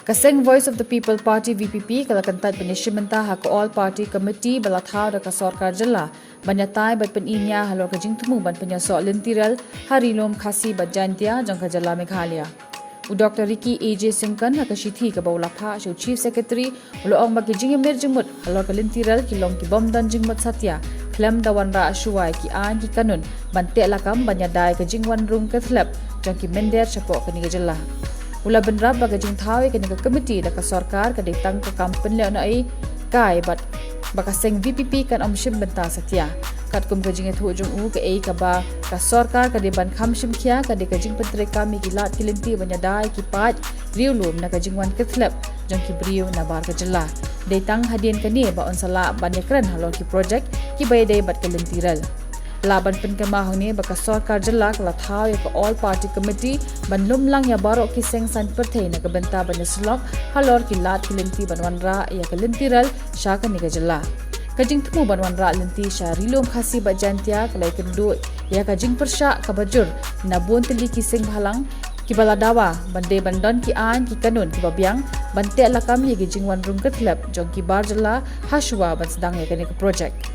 Kaseng Voice of the People Party VPP kalakantat penishimenta hak all party committee balathau da kasorkar jilla banyatai bat peninya halor kajing tumu ban penyasok lintiral harilom khasi bat jantia jangka jalla Meghalaya. Dr. Ricky AJ Singkan hakashithi ka baulapha show Chief Secretary uloong magijing emir jingmut halor kalintiral kilong ki bom dan jingmut satya klem dawan ra ashuai ki an ki kanun bante lakam banyadai ka jingwan room ka thlap jangki mender chapok kani jalla. Ula benrab baga jing thawe kani ka committee da ka sarkar ka ditang ka kampen le nai kai bat bakaseng VPP kan omshim benta satya kat kum ka jing thu jung u ka ei ka ba ka sarkar ka diban khamshim khia ka de ka jing patre ka mi gilat kilinti banyadai ki pat riulum na ka jingwan kethlep jang ki briu na bar ka jalla detang hadien kani ba onsala banyakran halor ki project ki bay dei bat kilintiral laban penkemahang ni baka sarkar jalla kala thau ya all party committee ban lumlang ya barok ki seng san perthei na kabenta ban slok halor ki lat kilinti banwanra ya kilintiral shaka ni jalla kajing thumu banwanra linti sha rilom khasi ba jantia kalai kendu ya kajing persha kabajur na bon tili ki seng halang ki baladawa bande bandon ki an ki kanun ki babyang bante lakam ye ki jingwan rum kathlap jong ki bar jalla hashwa ban sedang ya kani project